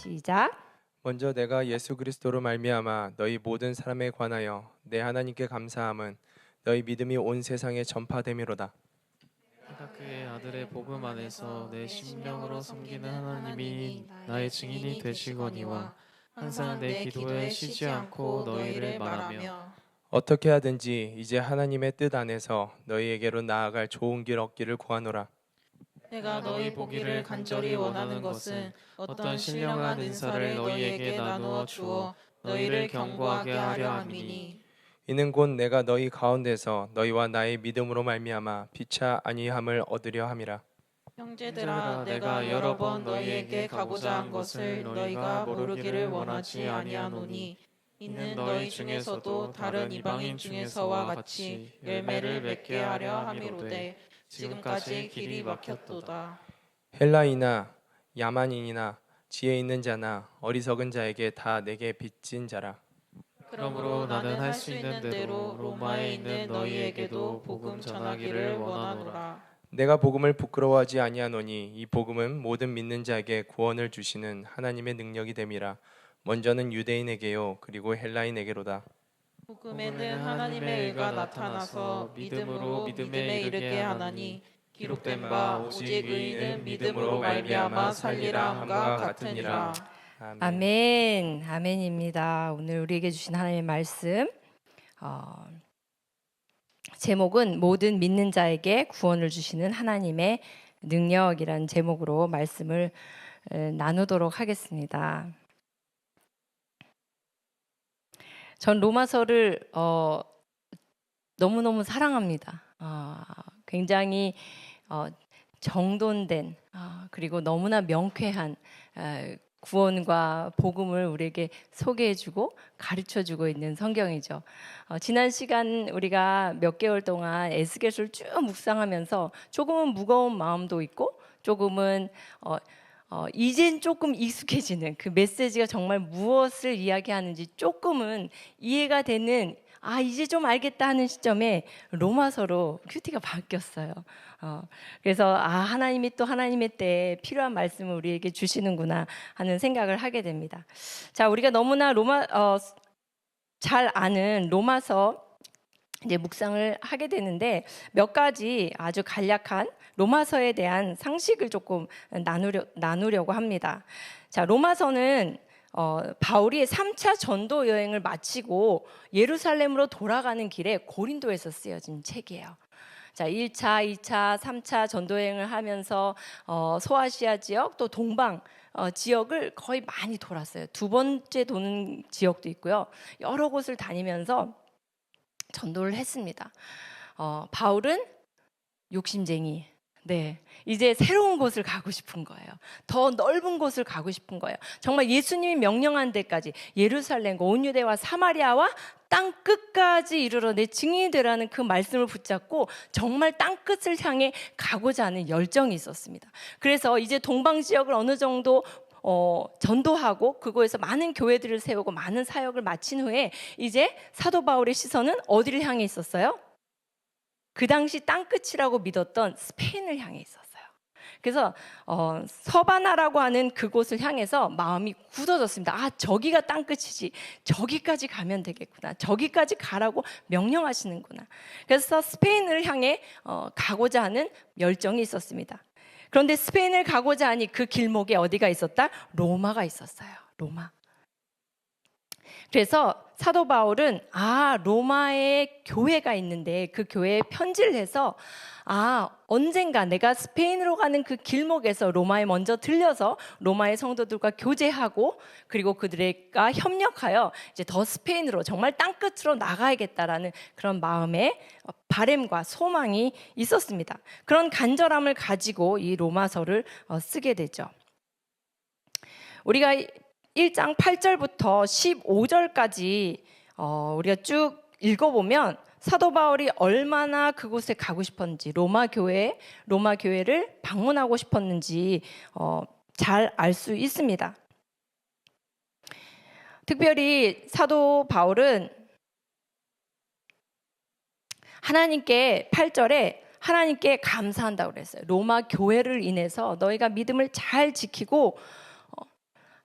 시작. 먼저 내가 예수 그리스도로 말미암아 너희 모든 사람에 관하여 내 하나님께 감사함은 너희 믿음이 온 세상에 전파됨이로다. 내가 그의 아들의 복음 안에서 내 심령으로 섬기는 하나님이 나의 증인이 되시거니와 항상 내 기도에 쉬지 않고 너희를 말하며 어떻게 하든지 이제 하나님의 뜻 안에서 너희에게로 나아갈 좋은 길 얻기를 구하노라. 내가 너희 보기를 간절히 원하는 것은 어떤 신령한 은사를 너희에게 나누어 주어 너희를 견고하게 하려 함이니 이는 곧 내가 너희 가운데서 너희와 나의 믿음으로 말미암아 피차 아니함을 얻으려 함이라. 형제들아 내가 여러 번 너희에게 가고자 한 것을 너희가 모르기를 원하지 아니하노니 이는 너희 중에서도 다른 이방인 중에서와 같이 열매를 맺게 하려 함이로되 지금까지 길이 막혔도다. 헬라이나 야만인이나 지혜 있는 자나 어리석은 자에게 다 내게 빚진 자라. 그러므로 나는 할 수 있는 대로 로마에 있는 너희에게도 복음 전하기를 원하노라. 내가 복음을 부끄러워하지 아니하노니 이 복음은 모든 믿는 자에게 구원을 주시는 하나님의 능력이 됨이라. 먼저는 유대인에게요 그리고 헬라인에게로다. 복음에는 하나님의 의가 나타나서 믿음으로 믿음에 이르게 하나니 기록된 바 오직 의인은 믿음으로 말미암아 살리라 함과 같으니라. 아멘. 아멘입니다. 오늘 우리에게 주신 하나님의 말씀 제목은 모든 믿는 자에게 구원을 주시는 하나님의 능력이라는 제목으로 말씀을 나누도록 하겠습니다. 전 로마서를 너무너무 사랑합니다. 굉장히 정돈된 그리고 너무나 명쾌한 구원과 복음을 우리에게 소개해주고 가르쳐주고 있는 성경이죠. 지난 시간 우리가 몇 개월 동안 에스겔서를 쭉 묵상하면서 조금은 무거운 마음도 있고 조금은 이젠 조금 익숙해지는 그 메시지가 정말 무엇을 이야기하는지 조금은 이해가 되는 이제 좀 알겠다 하는 시점에 로마서로 큐티가 바뀌었어요. 그래서 하나님이 또 하나님의 때에 필요한 말씀을 우리에게 주시는구나 하는 생각을 하게 됩니다. 자, 우리가 너무나 잘 아는 로마서 이제 묵상을 하게 되는데 몇 가지 아주 간략한 로마서에 대한 상식을 조금 나누려고 합니다. 자, 로마서는 바울이 3차 전도 여행을 마치고 예루살렘으로 돌아가는 길에 고린도에서 쓰여진 책이에요. 자, 1차, 2차, 3차 전도 여행을 하면서 소아시아 지역 또 동방 지역을 거의 많이 돌았어요. 두 번째 도는 지역도 있고요. 여러 곳을 다니면서 전도를 했습니다. 바울은 욕심쟁이. 네, 이제 새로운 곳을 가고 싶은 거예요. 더 넓은 곳을 가고 싶은 거예요. 정말 예수님이 명령한 데까지 예루살렘과 온 유대와 사마리아와 땅 끝까지 이르러 내 증인이 되라는 그 말씀을 붙잡고 정말 땅 끝을 향해 가고자 하는 열정이 있었습니다. 그래서 이제 동방 지역을 어느 정도 전도하고 그곳에서 많은 교회들을 세우고 많은 사역을 마친 후에 이제 사도 바울의 시선은 어디를 향해 있었어요? 그 당시 땅끝이라고 믿었던 스페인을 향해 있었어요. 그래서 서바나라고 하는 그곳을 향해서 마음이 굳어졌습니다. 저기가 땅끝이지, 저기까지 가면 되겠구나, 저기까지 가라고 명령하시는구나. 그래서 스페인을 향해 가고자 하는 열정이 있었습니다. 그런데 스페인을 가고자 하니 그 길목에 어디가 있었다? 로마가 있었어요. 로마. 그래서 사도 바울은 로마에 교회가 있는데 그 교회에 편지를 해서 언젠가 내가 스페인으로 가는 그 길목에서 로마에 먼저 들려서 로마의 성도들과 교제하고 그리고 그들과 협력하여 이제 더 스페인으로 정말 땅끝으로 나가야겠다라는 그런 마음의 바램과 소망이 있었습니다. 그런 간절함을 가지고 이 로마서를 쓰게 되죠. 우리가 1장 8절부터 15절까지 우리가 쭉 읽어보면 사도 바울이 얼마나 그곳에 가고 싶었는지 로마 교회를 방문하고 싶었는지 잘 알 수 있습니다. 특별히 사도 바울은 하나님께 8절에 하나님께 감사한다고 그랬어요. 로마 교회를 인해서 너희가 믿음을 잘 지키고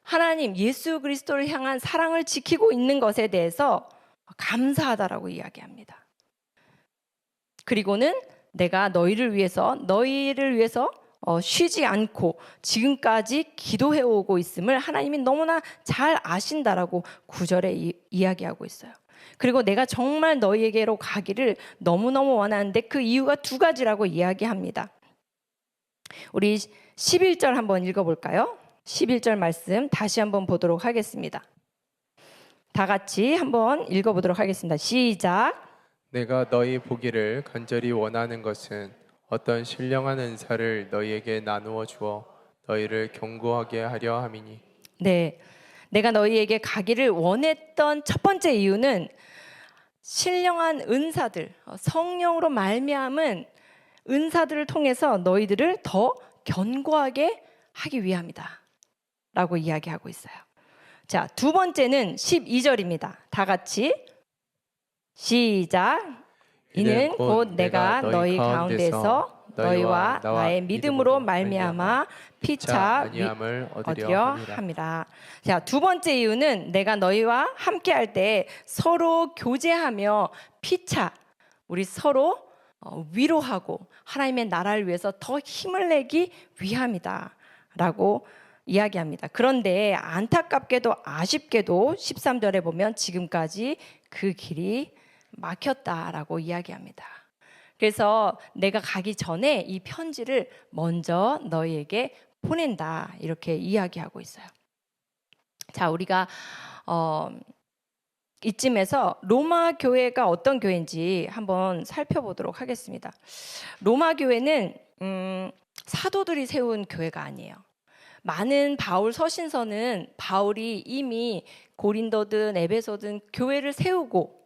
하나님 예수 그리스도를 향한 사랑을 지키고 있는 것에 대해서 감사하다라고 이야기합니다. 그리고는 내가 너희를 위해서 쉬지 않고 지금까지 기도해 오고 있음을 하나님이 너무나 잘 아신다라고 9절에 이야기하고 있어요. 그리고 내가 정말 너희에게로 가기를 너무너무 원하는데 그 이유가 두 가지라고 이야기합니다. 우리 11절 한번 읽어볼까요? 11절 말씀 다시 한번 보도록 하겠습니다. 다 같이 한번 읽어보도록 하겠습니다. 시작. 내가 너희 보기를 간절히 원하는 것은 어떤 신령한 은사를 너희에게 나누어 주어 너희를 견고하게 하려 함이니. 네, 내가 너희에게 가기를 원했던 첫 번째 이유는 신령한 은사들, 성령으로 말미암은 은사들을 통해서 너희들을 더 견고하게 하기 위함이다 라고 이야기하고 있어요. 자, 두 번째는 12절입니다. 다 같이 시작. 이는 곧 내가 너희 가운데서 너희와 나의 믿음으로 말미암아 피차 아니함을 얻으려 함이라. 자, 두 번째 이유는 내가 너희와 함께할 때 서로 교제하며 피차 우리 서로 위로하고 하나님의 나라를 위해서 더 힘을 내기 위함이다 라고 이야기합니다. 그런데 안타깝게도 아쉽게도 13절에 보면 지금까지 그 길이 막혔다라고 이야기합니다. 그래서 내가 가기 전에 이 편지를 먼저 너희에게 보낸다 이렇게 이야기하고 있어요. 자, 우리가 이쯤에서 로마 교회가 어떤 교회인지 한번 살펴보도록 하겠습니다. 로마 교회는 사도들이 세운 교회가 아니에요. 많은 바울 서신서는 바울이 이미 고린도든 에베소든 교회를 세우고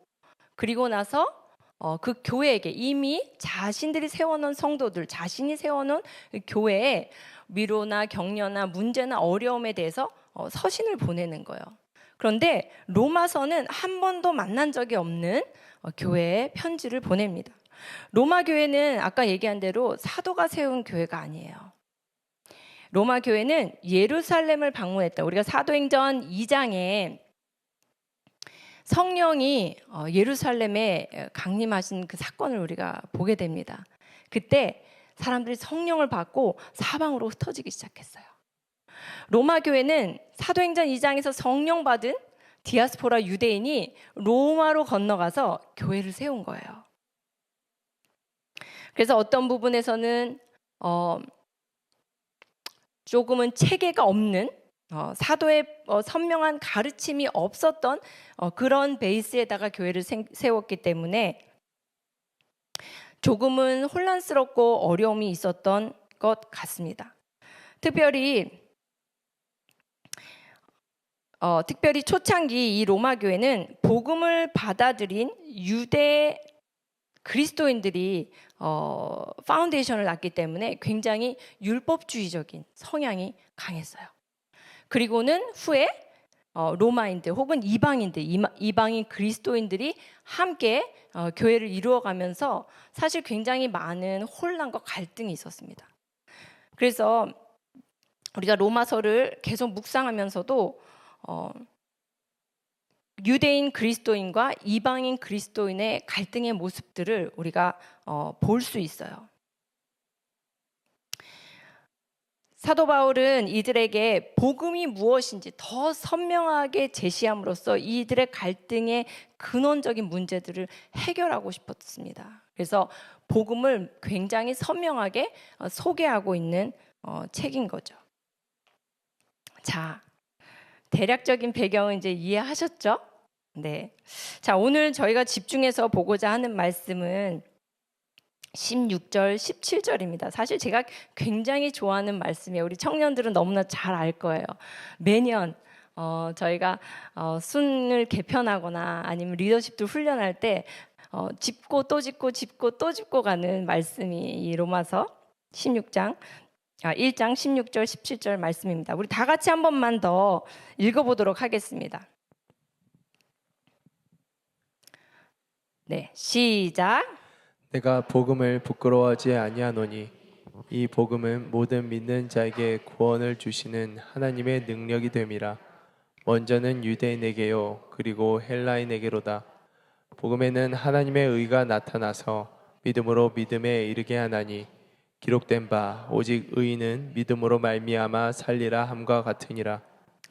그리고 나서 그 교회에게 이미 자신들이 세워놓은 성도들, 자신이 세워놓은 교회에 위로나 격려나 문제나 어려움에 대해서 서신을 보내는 거예요. 그런데 로마서는 한 번도 만난 적이 없는 교회에 편지를 보냅니다. 로마 교회는 아까 얘기한 대로 사도가 세운 교회가 아니에요. 로마 교회는 예루살렘을 방문했다. 우리가 사도행전 2장에 성령이 예루살렘에 강림하신 그 사건을 우리가 보게 됩니다. 그때 사람들이 성령을 받고 사방으로 흩어지기 시작했어요. 로마 교회는 사도행전 2장에서 성령 받은 디아스포라 유대인이 로마로 건너가서 교회를 세운 거예요. 그래서 어떤 부분에서는 조금은 체계가 없는 사도의 선명한 가르침이 없었던 그런 베이스에다가 교회를 세웠기 때문에 조금은 혼란스럽고 어려움이 있었던 것 같습니다. 특별히 초창기 이 로마 교회는 복음을 받아들인 유대 그리스도인들이 파운데이션을 놨기 때문에 굉장히 율법주의적인 성향이 강했어요. 그리고는 후에 로마인들 혹은 이방인 그리스도인들이 함께 교회를 이루어가면서 사실 굉장히 많은 혼란과 갈등이 있었습니다. 그래서 우리가 로마서를 계속 묵상하면서도 유대인 그리스도인과 이방인 그리스도인의 갈등의 모습들을 우리가 볼 수 있어요. 사도 바울은 이들에게 복음이 무엇인지 더 선명하게 제시함으로써 이들의 갈등의 근원적인 문제들을 해결하고 싶었습니다. 그래서 복음을 굉장히 선명하게 소개하고 있는 책인 거죠. 자, 대략적인 배경은 이제 이해하셨죠? 네. 자, 오늘 저희가 집중해서 보고자 하는 말씀은 16절, 17절입니다. 사실 제가 굉장히 좋아하는 말씀이에요. 우리 청년들은 너무나 잘 알 거예요. 매년 저희가 순을 개편하거나 아니면 리더십들 훈련할 때 짚고 또 짚고 짚고 또 짚고 가는 말씀이 이 로마서 1장 16절, 17절 말씀입니다. 우리 다 같이 한 번만 더 읽어보도록 하겠습니다. 네, 시작. 내가 복음을 부끄러워하지 아니하노니 이 복음은 모든 믿는 자에게 구원을 주시는 하나님의 능력이 됨이라. 먼저는 유대인에게요 그리고 헬라인에게로다. 복음에는 하나님의 의가 나타나서 믿음으로 믿음에 이르게 하나니 기록된 바 오직 의인은 믿음으로 말미암아 살리라 함과 같으니라.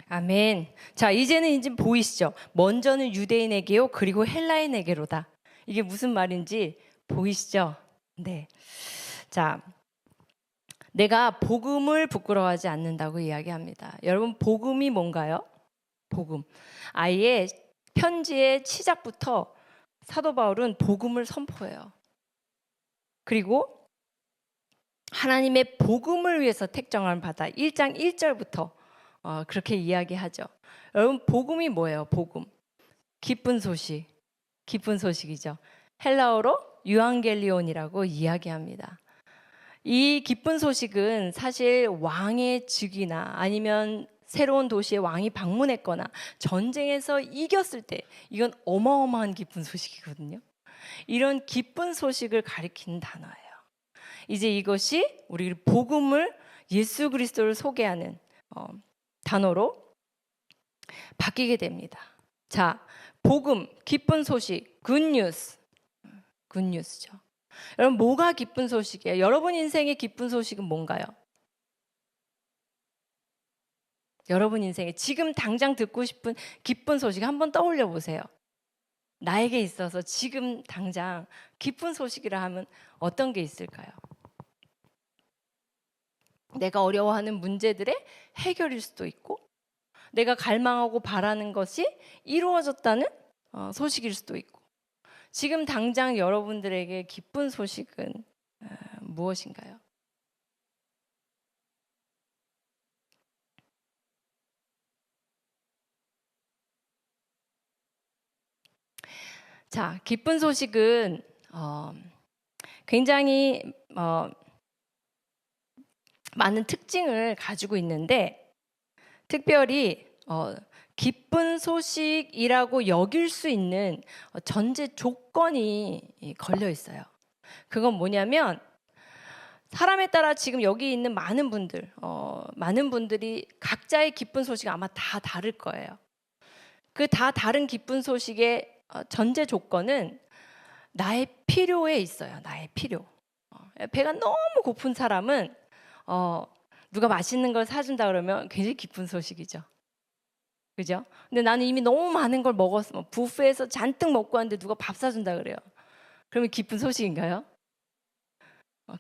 아멘. 자, 이제는 이제 보이시죠? 먼저는 유대인에게요, 그리고 헬라인에게로다. 이게 무슨 말인지 보이시죠? 네. 자, 내가 복음을 부끄러워하지 않는다고 이야기합니다. 여러분, 복음이 뭔가요? 복음. 아예 편지의 시작부터 사도 바울은 복음을 선포해요. 그리고 하나님의 복음을 위해서 택정함을 받아 1장 1절부터 그렇게 이야기하죠. 여러분, 복음이 뭐예요? 복음. 기쁜 소식. 기쁜 소식이죠. 헬라어로 유앙겔리온이라고 이야기합니다. 이 기쁜 소식은 사실 왕의 즉위나 아니면 새로운 도시에 왕이 방문했거나 전쟁에서 이겼을 때 이건 어마어마한 기쁜 소식이거든요. 이런 기쁜 소식을 가리키는 단어예요. 이제 이것이 우리 복음을 예수 그리스도를 소개하는 단어로 바뀌게 됩니다. 자, 복음, 기쁜 소식, 굿뉴스. 굿뉴스죠. 여러분, 뭐가 기쁜 소식이에요? 여러분 인생의 기쁜 소식은 뭔가요? 여러분 인생에 지금 당장 듣고 싶은 기쁜 소식 한번 떠올려 보세요. 나에게 있어서 지금 당장 기쁜 소식이라 하면 어떤 게 있을까요? 내가 어려워하는 문제들의 해결일 수도 있고, 내가 갈망하고 바라는 것이 이루어졌다는 소식일 수도 있고, 지금 당장 여러분들에게 기쁜 소식은 무엇인가요? 자, 기쁜 소식은 굉장히 많은 특징을 가지고 있는데, 특별히 기쁜 소식이라고 여길 수 있는 전제 조건이 걸려 있어요. 그건 뭐냐면, 사람에 따라 지금 여기 있는 많은 분들이 각자의 기쁜 소식 아마 다 다를 거예요. 그 다 다른 기쁜 소식의 전제 조건은 나의 필요에 있어요. 나의 필요. 배가 너무 고픈 사람은 누가 맛있는 걸 사준다 그러면 굉장히 기쁜 소식이죠. 그죠? 근데 나는 이미 너무 많은 걸 먹었어. 뷔페에서 잔뜩 먹고 왔는데 누가 밥 사준다 그래요. 그러면 기쁜 소식인가요?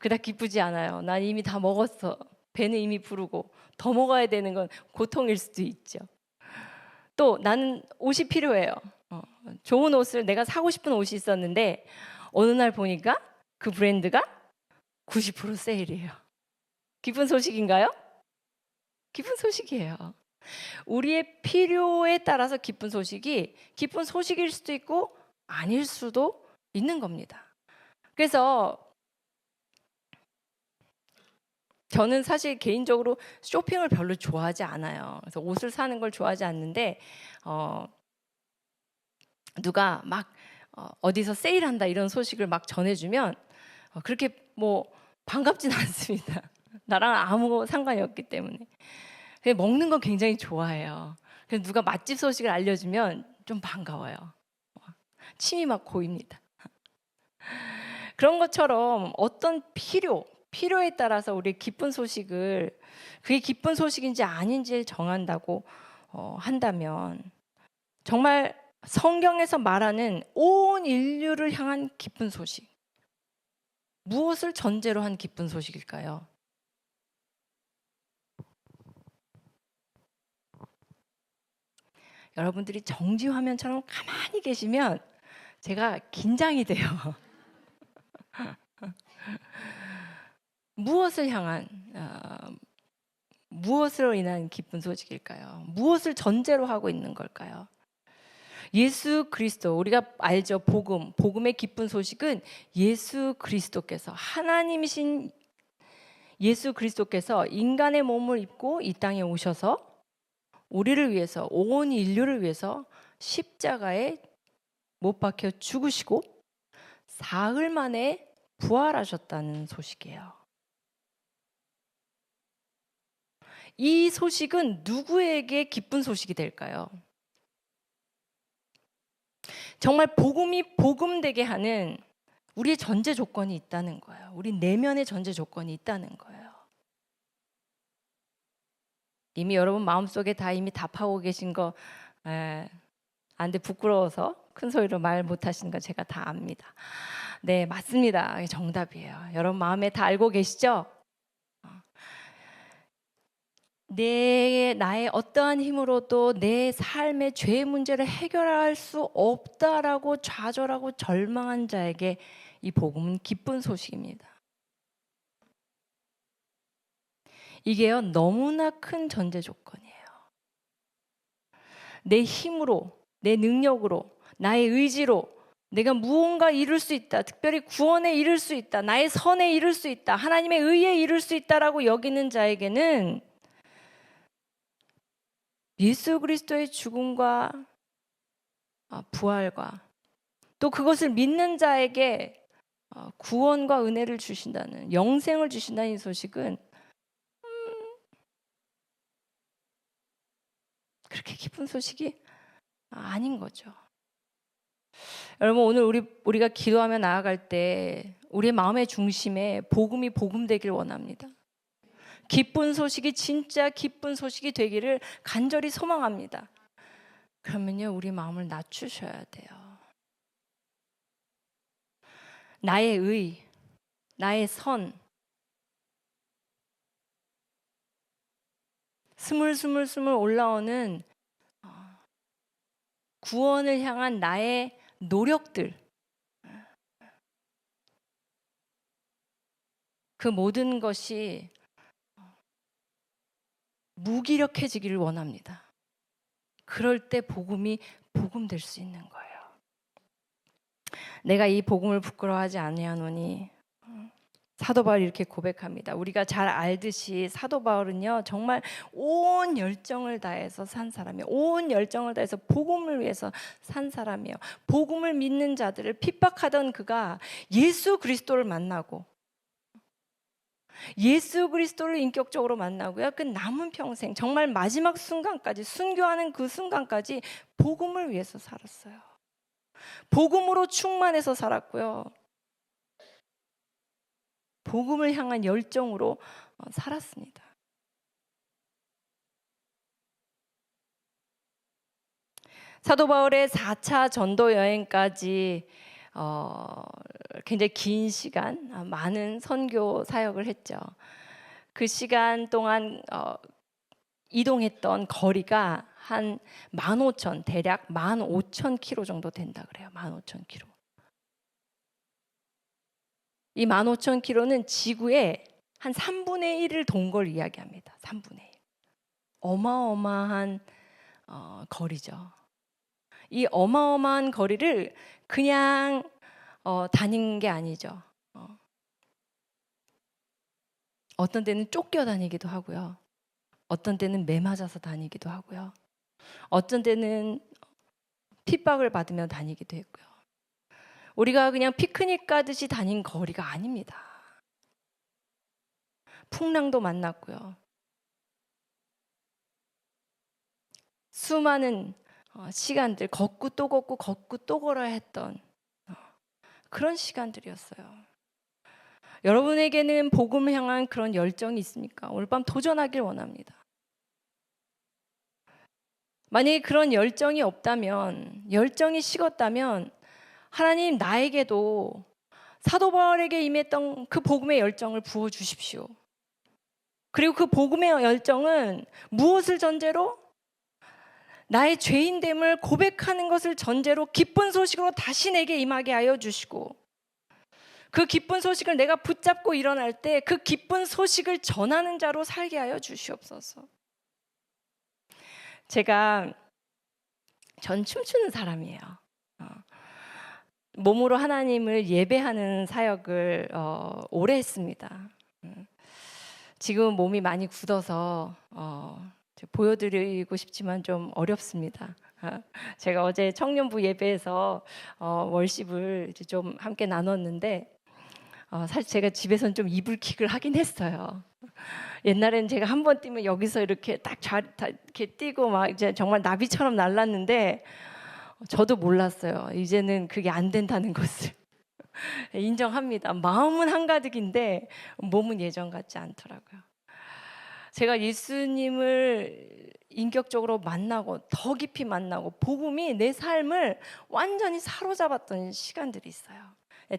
그닥 기쁘지 않아요. 난 이미 다 먹었어. 배는 이미 부르고 더 먹어야 되는 건 고통일 수도 있죠. 또 나는 옷이 필요해요. 좋은 옷을, 내가 사고 싶은 옷이 있었는데 어느 날 보니까 그 브랜드가 90% 세일이에요. 기쁜 소식인가요? 기쁜 소식이에요. 우리의 필요에 따라서 기쁜 소식일 수도 있고 아닐 수도 있는 겁니다. 그래서 저는 사실 개인적으로 쇼핑을 별로 좋아하지 않아요. 그래서 옷을 사는 걸 좋아하지 않는데 누가 막 어디서 세일한다 이런 소식을 막 전해주면 그렇게 뭐 반갑진 않습니다. 나랑 아무 상관이 없기 때문에. 먹는 건 굉장히 좋아해요. 그래서 누가 맛집 소식을 알려주면 좀 반가워요. 침이 막 고입니다. 그런 것처럼 어떤 필요에 따라서 우리 기쁜 소식을, 그게 기쁜 소식인지 아닌지를 정한다고 한다면, 정말 성경에서 말하는 온 인류를 향한 기쁜 소식, 무엇을 전제로 한 기쁜 소식일까요? 여러분들이 정지 화면처럼 가만히 계시면 제가 긴장이 돼요. 무엇을 향한, 무엇으로 인한 기쁜 소식일까요? 무엇을 전제로 하고 있는 걸까요? 예수 그리스도, 우리가 알죠. 복음의 기쁜 소식은 예수 그리스도께서, 하나님이신 예수 그리스도께서 인간의 몸을 입고 이 땅에 오셔서 우리를 위해서, 온 인류를 위해서 십자가에 못 박혀 죽으시고 사흘 만에 부활하셨다는 소식이에요. 이 소식은 누구에게 기쁜 소식이 될까요? 정말 복음이 복음되게 하는 우리의 전제 조건이 있다는 거예요. 우리 내면의 전제 조건이 있다는 거예요. 이미 여러분 마음속에 다 이미 답하고 계신 거 안 돼, 부끄러워서 큰 소리로 말 못하시는 거 제가 다 압니다. 네, 맞습니다. 정답이에요. 여러분 마음에 다 알고 계시죠? 나의 어떠한 힘으로도 내 삶의 죄 문제를 해결할 수 없다라고 좌절하고 절망한 자에게 이 복음은 기쁜 소식입니다. 이게요, 너무나 큰 전제 조건이에요. 내 힘으로, 내 능력으로, 나의 의지로 내가 무언가 이룰 수 있다. 특별히 구원에 이룰 수 있다. 나의 선에 이룰 수 있다. 하나님의 의에 이룰 수 있다라고 여기는 자에게는 예수 그리스도의 죽음과 부활과 또 그것을 믿는 자에게 구원과 은혜를 주신다는, 영생을 주신다는 이 소식은 그렇게 기쁜 소식이 아닌 거죠. 여러분, 오늘 우리가 기도하며 나아갈 때 우리의 마음의 중심에 복음이 복음되길 원합니다. 기쁜 소식이 진짜 기쁜 소식이 되기를 간절히 소망합니다. 그러면요, 우리 마음을 낮추셔야 돼요. 나의 의, 나의 선, 스물스물 올라오는 구원을 향한 나의 노력들, 그 모든 것이 무기력해지기를 원합니다. 그럴 때 복음이 복음될 수 있는 거예요. 내가 이 복음을 부끄러워하지 아니하노니, 사도 바울이 이렇게 고백합니다. 우리가 잘 알듯이 사도 바울은요, 정말 온 열정을 다해서 산 사람이에요. 온 열정을 다해서 복음을 위해서 산 사람이에요. 복음을 믿는 자들을 핍박하던 그가 예수 그리스도를 만나고, 예수 그리스도를 인격적으로 만나고요, 그 남은 평생 정말 마지막 순간까지, 순교하는 그 순간까지 복음을 위해서 살았어요. 복음으로 충만해서 살았고요, 복음을 향한 열정으로 살았습니다. 사도 바울의 4차 전도 여행까지 굉장히 긴 시간, 많은 선교 사역을 했죠. 그 시간 동안 이동했던 거리가 한 15,000, 대략 15,000km 정도 된다 그래요. 15,000km. 이 15,000km는 지구의 한 3분의 1을 돈 걸 이야기합니다. 3분의 1. 어마어마한 거리죠. 이 어마어마한 거리를 그냥 다닌 게 아니죠. 어떤 때는 쫓겨 다니기도 하고요. 어떤 때는 매 맞아서 다니기도 하고요. 어떤 때는 핍박을 받으며 다니기도 했고요. 우리가 그냥 피크닉 가듯이 다닌 거리가 아닙니다. 풍랑도 만났고요. 수많은 시간들, 걷고 또 걷고 걷고 또 걸어야 했던 그런 시간들이었어요. 여러분에게는 복음을 향한 그런 열정이 있습니까? 오늘 밤 도전하길 원합니다. 만약에 그런 열정이 없다면, 열정이 식었다면 하나님, 나에게도 사도 바울에게 임했던 그 복음의 열정을 부어주십시오. 그리고 그 복음의 열정은 무엇을 전제로? 나의 죄인됨을 고백하는 것을 전제로 기쁜 소식으로 다시 내게 임하게 하여 주시고, 그 기쁜 소식을 내가 붙잡고 일어날 때 그 기쁜 소식을 전하는 자로 살게 하여 주시옵소서. 전 춤추는 사람이에요. 몸으로 하나님을 예배하는 사역을 오래 했습니다. 지금은 몸이 많이 굳어서 보여드리고 싶지만 좀 어렵습니다. 제가 어제 청년부 예배에서 월십을 좀 함께 나눴는데 사실 제가 집에서는 좀 이불킥을 하긴 했어요. 옛날에는 제가 한 번 뛰면 여기서 이렇게 딱 이렇게 뛰고 막 이제 정말 나비처럼 날랐는데 저도 몰랐어요. 이제는 그게 안 된다는 것을 인정합니다. 마음은 한가득인데 몸은 예전 같지 않더라고요. 제가 예수님을 인격적으로 만나고 더 깊이 만나고 복음이 내 삶을 완전히 사로잡았던 시간들이 있어요.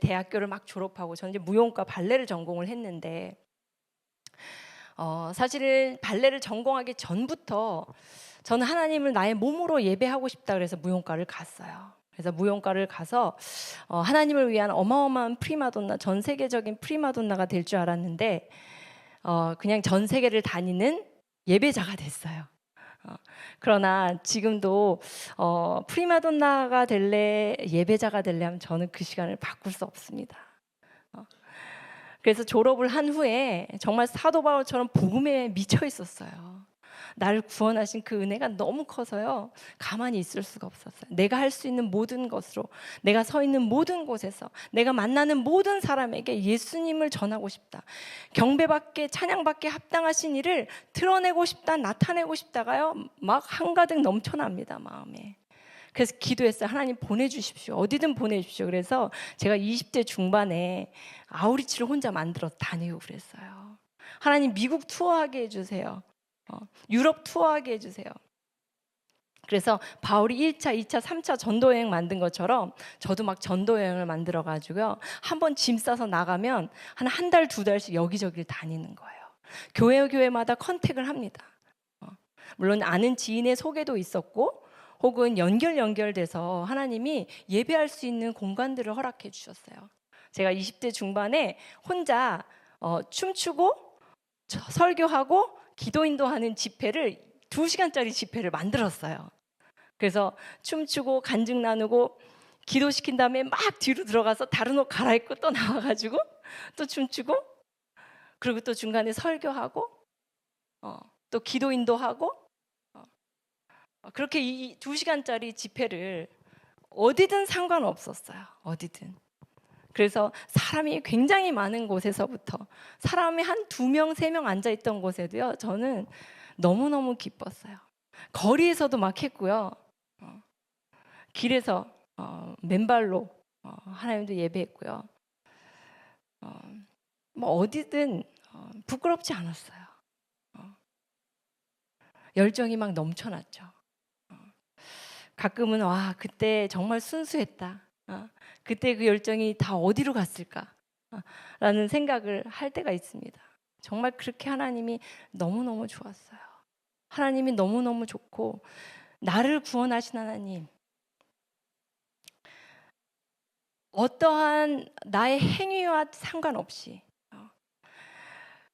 대학교를 막 졸업하고 저는 이제 무용과 발레를 전공을 했는데 사실은 발레를 전공하기 전부터 저는 하나님을 나의 몸으로 예배하고 싶다 그래서 무용과를 갔어요. 그래서 무용과를 가서 하나님을 위한 어마어마한 프리마돈나, 전 세계적인 프리마돈나가 될 줄 알았는데 그냥 전 세계를 다니는 예배자가 됐어요. 그러나 지금도 프리마돈나가 될래, 예배자가 될래 하면 저는 그 시간을 바꿀 수 없습니다. 그래서 졸업을 한 후에 정말 사도 바울처럼 복음에 미쳐 있었어요. 나를 구원하신 그 은혜가 너무 커서요, 가만히 있을 수가 없었어요. 내가 할 수 있는 모든 것으로, 내가 서 있는 모든 곳에서, 내가 만나는 모든 사람에게 예수님을 전하고 싶다. 경배받게, 찬양받게 합당하신 일을 드러내고 싶다, 나타내고 싶다가요, 막 한가득 넘쳐납니다, 마음에. 그래서 기도했어요. 하나님 보내주십시오. 어디든 보내주십시오. 그래서 제가 20대 중반에 아우리치를 혼자 만들어서 다니고 그랬어요. 하나님 미국 투어하게 해주세요. 유럽 투어하게 해주세요. 그래서 바울이 1차, 2차, 3차 전도여행 만든 것처럼 저도 막 전도여행을 만들어가지고요, 한번 짐 싸서 나가면 한 달, 2달씩 여기저기를 다니는 거예요. 교회마다 컨택을 합니다. 물론 아는 지인의 소개도 있었고 혹은 연결돼서 하나님이 예배할 수 있는 공간들을 허락해 주셨어요. 제가 20대 중반에 혼자 춤추고 설교하고 기도 인도하는 집회를 2시간짜리 집회를 만들었어요. 그래서 춤추고 간증 나누고 기도시킨 다음에 막 뒤로 들어가서 다른 옷 갈아입고 또 나와가지고 또 춤추고, 그리고 또 중간에 설교하고 또 기도 인도하고, 그렇게 이 2시간짜리 집회를 어디든 상관없었어요. 어디든. 그래서 사람이 굉장히 많은 곳에서부터 사람이 한 2명, 3명 앉아있던 곳에도요, 저는 너무너무 기뻤어요. 거리에서도 막 했고요. 길에서 맨발로 하나님도 예배했고요. 뭐 어디든 부끄럽지 않았어요. 열정이 막 넘쳐났죠. 가끔은 와, 그때 정말 순수했다. 그때 그 열정이 다 어디로 갔을까? 라는 생각을 할 때가 있습니다. 정말 그렇게 하나님이 너무너무 좋았어요. 하나님이 너무너무 좋고, 나를 구원하신 하나님, 어떠한 나의 행위와 상관없이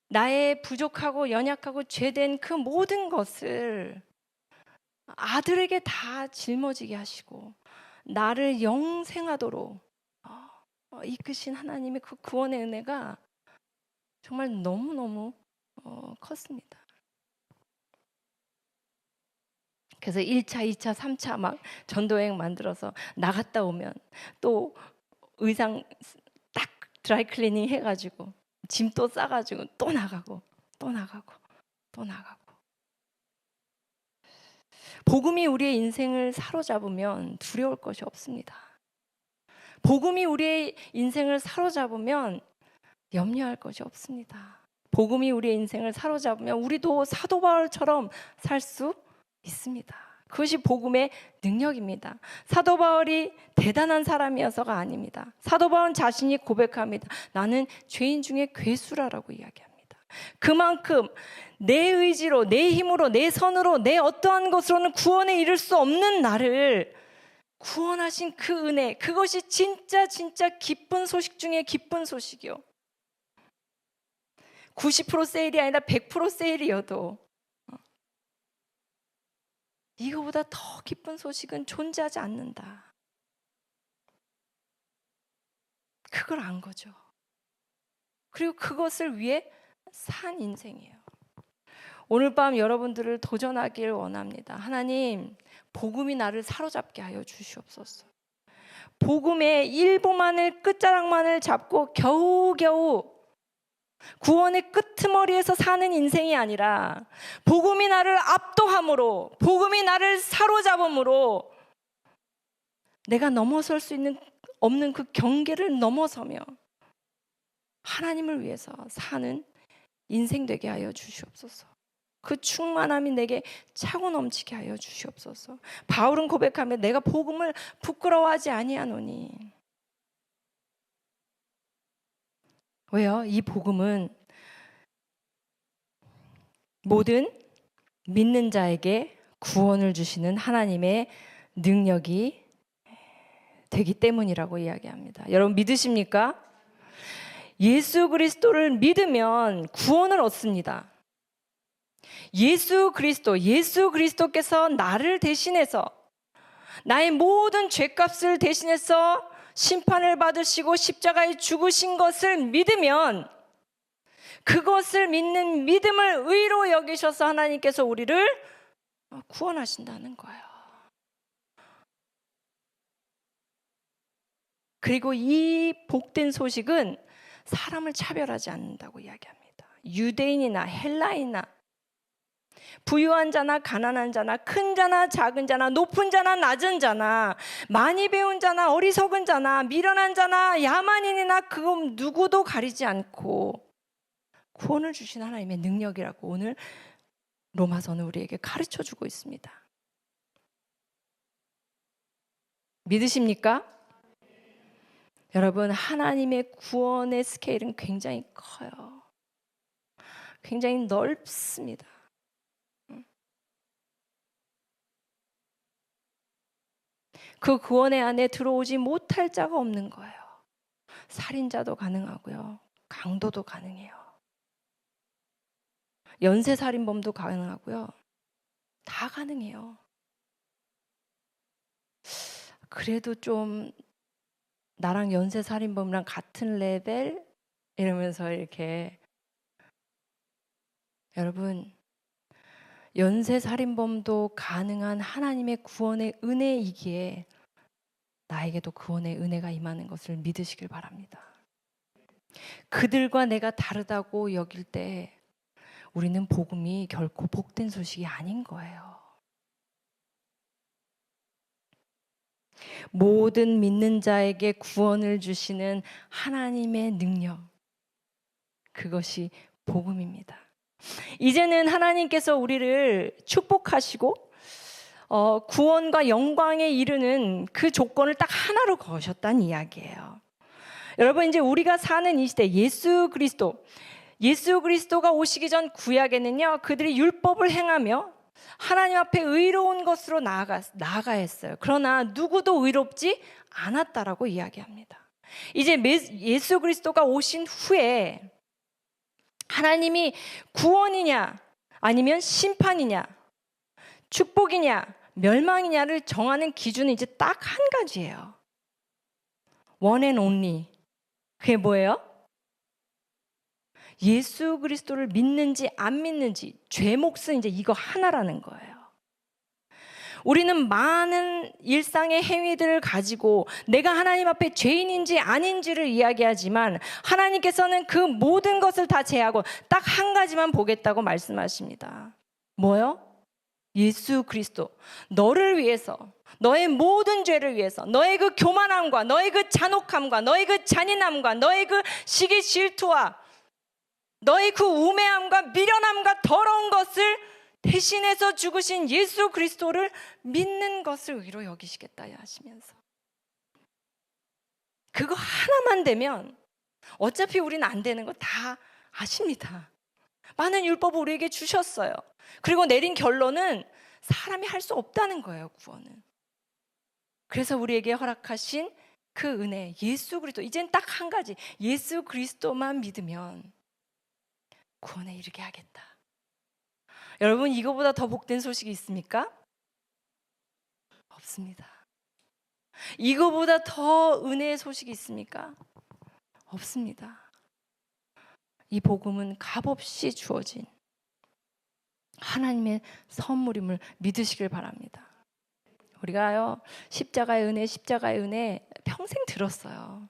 나의 부족하고 연약하고 죄된 그 모든 것을 아들에게 다 짊어지게 하시고 나를 영생하도록 이끄신 하나님의 그 구원의 은혜가 정말 너무너무 컸습니다. 그래서 1차, 2차, 3차 막 전도여행 만들어서 나갔다 오면 또 의상 딱 드라이클리닝 해가지고 짐 또 싸가지고 또 나가고 또 나가고 또 나가고. 복음이 우리의 인생을 사로잡으면 두려울 것이 없습니다. 복음이 우리의 인생을 사로잡으면 염려할 것이 없습니다. 복음이 우리의 인생을 사로잡으면 우리도 사도 바울처럼 살 수 있습니다. 그것이 복음의 능력입니다. 사도 바울이 대단한 사람이어서가 아닙니다. 사도 바울 자신이 고백합니다. 나는 죄인 중에 괴수라라고 이야기합니다. 그만큼 내 의지로, 내 힘으로, 내 선으로, 내 어떠한 것으로는 구원에 이를 수 없는 나를 구원하신 그 은혜, 그것이 진짜 기쁜 소식 중에 기쁜 소식이요. 90% 세일이 아니라 100% 세일이어도 이거보다 더 기쁜 소식은 존재하지 않는다. 그걸 안 거죠. 그리고 그것을 위해 산 인생이에요. 오늘 밤 여러분들을 도전하길 원합니다. 하나님, 복음이 나를 사로잡게 하여 주시옵소서. 복음의 일부만을 끝자락만을 잡고 겨우겨우 구원의 끄트머리에서 사는 인생이 아니라 복음이 나를 압도함으로, 복음이 나를 사로잡음으로 내가 넘어설 수 없는 그 경계를 넘어서며 하나님을 위해서 사는 인생 되게 하여 주시옵소서. 그 충만함이 내게 차고 넘치게 하여 주시옵소서. 바울은 고백하며 내가 복음을 부끄러워하지 아니하노니. 왜요? 이 복음은 모든 믿는 자에게 구원을 주시는 하나님의 능력이 되기 때문이라고 이야기합니다. 여러분 믿으십니까? 예수 그리스도를 믿으면 구원을 얻습니다. 예수 그리스도께서 나를 대신해서 나의 모든 죄값을 대신해서 심판을 받으시고 십자가에 죽으신 것을 믿으면 그것을 믿는 믿음을 의로 여기셔서 하나님께서 우리를 구원하신다는 거예요. 그리고 이 복된 소식은 사람을 차별하지 않는다고 이야기합니다. 유대인이나 헬라인이나 부유한 자나 가난한 자나 큰 자나 작은 자나 높은 자나 낮은 자나 많이 배운 자나 어리석은 자나 미련한 자나 야만인이나 그 누구도 가리지 않고 구원을 주신 하나님의 능력이라고 오늘 로마서는 우리에게 가르쳐주고 있습니다. 믿으십니까? 여러분 하나님의 구원의 스케일은 굉장히 커요. 굉장히 넓습니다. 그 구원의 안에 들어오지 못할 자가 없는 거예요. 살인자도 가능하고요. 강도도 가능해요. 연쇄살인범도 가능하고요. 다 가능해요. 그래도 좀 나랑 연쇄살인범이랑 같은 레벨? 이러면서 이렇게 여러분 연쇄살인범도 가능한 하나님의 구원의 은혜이기에 나에게도 구원의 은혜가 임하는 것을 믿으시길 바랍니다. 그들과 내가 다르다고 여길 때 우리는 복음이 결코 복된 소식이 아닌 거예요. 모든 믿는 자에게 구원을 주시는 하나님의 능력, 그것이 복음입니다. 이제는 하나님께서 우리를 축복하시고 구원과 영광에 이르는 그 조건을 딱 하나로 거셨다는 이야기예요. 여러분 이제 우리가 사는 이 시대 예수 그리스도가 오시기 전 구약에는요 그들이 율법을 행하며 하나님 앞에 의로운 것으로 나아가 했어요. 그러나 누구도 의롭지 않았다라고 이야기합니다. 이제 예수 그리스도가 오신 후에 하나님이 구원이냐 아니면 심판이냐 축복이냐 멸망이냐를 정하는 기준은 이제 딱 한 가지예요. One and only. 그게 뭐예요? 예수 그리스도를 믿는지 안 믿는지 죄 몫은 이제 이거 하나라는 거예요. 우리는 많은 일상의 행위들을 가지고 내가 하나님 앞에 죄인인지 아닌지를 이야기하지만 하나님께서는 그 모든 것을 다 제하고 딱 한 가지만 보겠다고 말씀하십니다. 뭐요? 예수 그리스도. 너를 위해서, 너의 모든 죄를 위해서, 너의 그 교만함과 너의 그 잔혹함과 너의 그 잔인함과 너의 그 시기 질투와 너의 그 우매함과 미련함과 더러운 것을 대신해서 죽으신 예수 그리스도를 믿는 것을 의로 여기시겠다 하시면서 그거 하나만 되면 어차피 우리는 안 되는 거 다 아십니다. 많은 율법을 우리에게 주셨어요. 그리고 내린 결론은 사람이 할 수 없다는 거예요. 구원은. 그래서 우리에게 허락하신 그 은혜 예수 그리스도, 이젠 딱 한 가지, 예수 그리스도만 믿으면 구원에 이르게 하겠다. 여러분 이거보다 더 복된 소식이 있습니까? 없습니다. 이거보다 더 은혜의 소식이 있습니까? 없습니다. 이 복음은 값없이 주어진 하나님의 선물임을 믿으시길 바랍니다. 우리가요 십자가의 은혜 들었어요.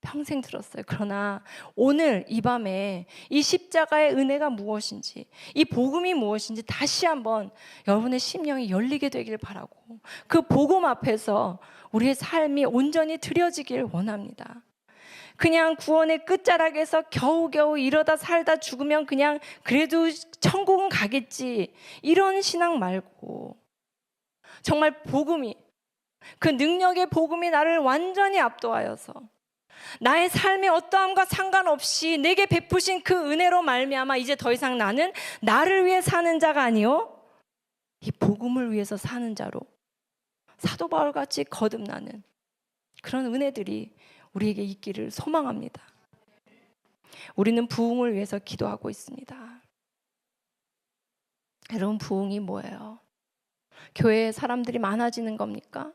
평생 들었어요. 그러나 오늘 이 밤에 이 십자가의 은혜가 무엇인지, 이 복음이 무엇인지 다시 한번 여러분의 심령이 열리게 되길 바라고, 그 복음 앞에서 우리의 삶이 온전히 드려지길 원합니다. 그냥 구원의 끝자락에서 겨우겨우 이러다 살다 죽으면 그냥 그래도 천국은 가겠지, 이런 신앙 말고 정말 복음이, 그 능력의 복음이 나를 완전히 압도하여서 나의 삶의 어떠함과 상관없이 내게 베푸신 그 은혜로 말미암아 이제 더 이상 나는 나를 위해 사는 자가 아니요 이 복음을 위해서 사는 자로 사도 바울같이 거듭나는 그런 은혜들이 우리에게 있기를 소망합니다. 우리는 부흥을 위해서 기도하고 있습니다. 여러분, 부흥이 뭐예요? 교회에 사람들이 많아지는 겁니까?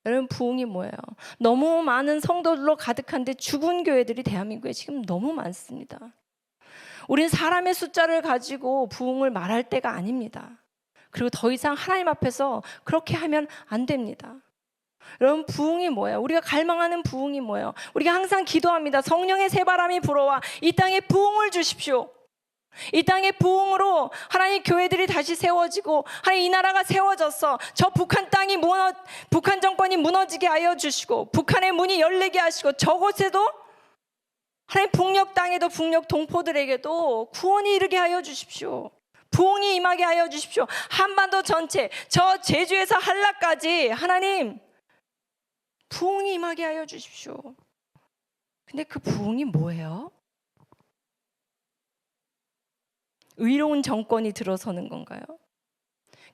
여러분, 부흥이 뭐예요? 너무 많은 성도들로 가득한데 죽은 교회들이 대한민국에 지금 너무 많습니다. 우린 사람의 숫자를 가지고 부흥을 말할 때가 아닙니다. 그리고 더 이상 하나님 앞에서 그렇게 하면 안 됩니다. 여러분, 부흥이 뭐예요? 우리가 갈망하는 부흥이 뭐예요? 우리가 항상 기도합니다. 성령의 새바람이 불어와 이 땅에 부흥을 주십시오. 이 땅의 부흥으로 하나님 교회들이 다시 세워지고, 하나님 이 나라가 세워졌어. 저 북한 땅이 북한 정권이 무너지게 하여 주시고, 북한의 문이 열리게 하시고, 저곳에도 하나님 북녘 땅에도 북녘 동포들에게도 구원이 이르게 하여 주십시오. 부흥이 임하게 하여 주십시오. 한반도 전체, 저 제주에서 한라까지 하나님 부흥이 임하게 하여 주십시오. 근데 그 부흥이 뭐예요? 의로운 정권이 들어서는 건가요?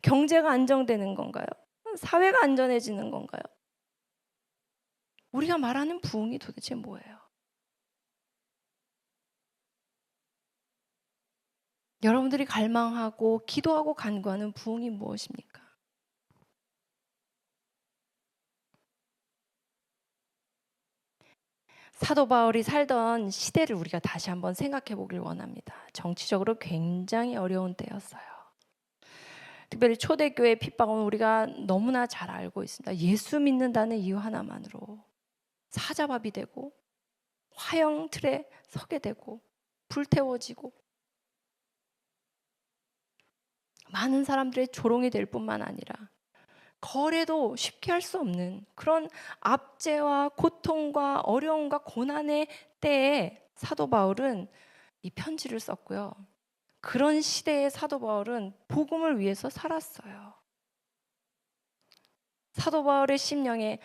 경제가 안정되는 건가요? 사회가 안전해지는 건가요? 우리가 말하는 부흥이 도대체 뭐예요? 여러분들이 갈망하고 기도하고 간구하는 부흥이 무엇입니까? 사도 바울이 살던 시대를 우리가 다시 한번 생각해 보길 원합니다. 정치적으로 굉장히 어려운 때였어요. 특별히 초대교회 핍박은 우리가 너무나 잘 알고 있습니다. 예수 믿는다는 이유 하나만으로 사자밥이 되고 화형 틀에 서게 되고 불태워지고 많은 사람들의 조롱이 될 뿐만 아니라 거래도 쉽게 할 수 없는 그런 압제와 고통과 어려움과 고난의 때에 사도 바울은 이 편지를 썼고요. 그런 시대의 사도 바울은 복음을 위해서 살았어요. 사도 바울의 심령에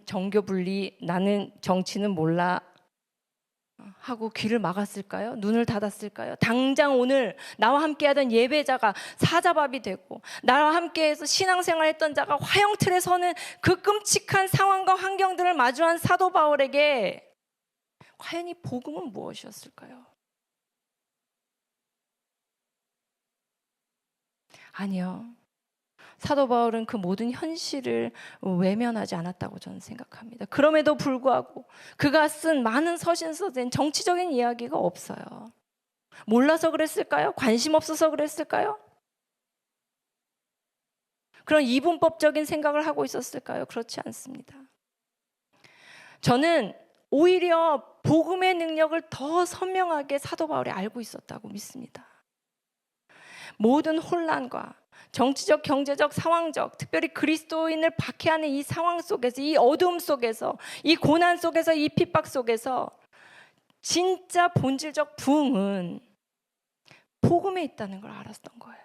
정교 분리, 나는 정치는 몰라 하고 귀를 막았을까요? 눈을 닫았을까요? 당장 오늘 나와 함께하던 예배자가 사자밥이 되고 나와 함께해서 신앙생활 했던 자가 화형틀에 서는 그 끔찍한 상황과 환경들을 마주한 사도 바울에게 과연 이 복음은 무엇이었을까요? 아니요. 사도 바울은 그 모든 현실을 외면하지 않았다고 저는 생각합니다. 그럼에도 불구하고 그가 쓴 많은 서신서된 정치적인 이야기가 없어요. 몰라서 그랬을까요? 관심 없어서 그랬을까요? 그런 이분법적인 생각을 하고 있었을까요? 그렇지 않습니다. 저는 오히려 복음의 능력을 더 선명하게 사도 바울이 알고 있었다고 믿습니다. 모든 혼란과 정치적, 경제적, 상황적, 특별히 그리스도인을 박해하는 이 상황 속에서, 이 어두움 속에서, 이 고난 속에서, 이 핍박 속에서 진짜 본질적 부흥은 복음에 있다는 걸 알았던 거예요.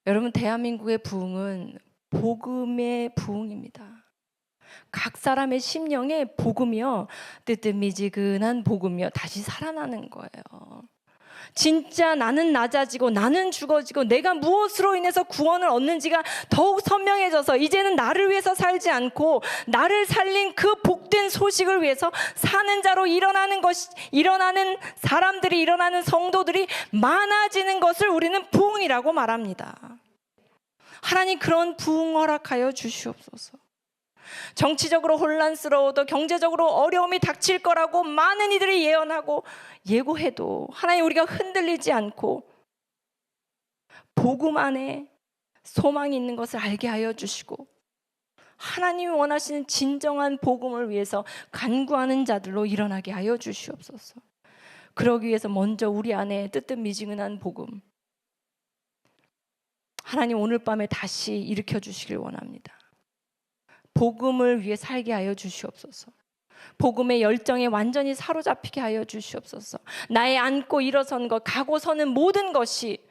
여러분, 대한민국의 부흥은 복음의 부흥입니다. 각 사람의 심령에 복음이요, 뜨뜻미지근한 복음이요, 다시 살아나는 거예요. 진짜 나는 낮아지고 나는 죽어지고 내가 무엇으로 인해서 구원을 얻는지가 더욱 선명해져서 이제는 나를 위해서 살지 않고 나를 살린 그 복된 소식을 위해서 사는 자로 일어나는 사람들이, 일어나는 성도들이 많아지는 것을 우리는 부흥이라고 말합니다. 하나님, 그런 부흥 허락하여 주시옵소서. 정치적으로 혼란스러워도, 경제적으로 어려움이 닥칠 거라고 많은 이들이 예언하고 예고해도 하나님, 우리가 흔들리지 않고 복음 안에 소망이 있는 것을 알게 하여 주시고 하나님이 원하시는 진정한 복음을 위해서 간구하는 자들로 일어나게 하여 주시옵소서. 그러기 위해서 먼저 우리 안에 뜨뜻미지근한 복음, 하나님 오늘 밤에 다시 일으켜 주시길 원합니다. 복음을 위해 살게 하여 주시옵소서. 복음의 열정에 완전히 사로잡히게 하여 주시옵소서. 나의 앉고 일어선 것, 가고 서는 모든 것이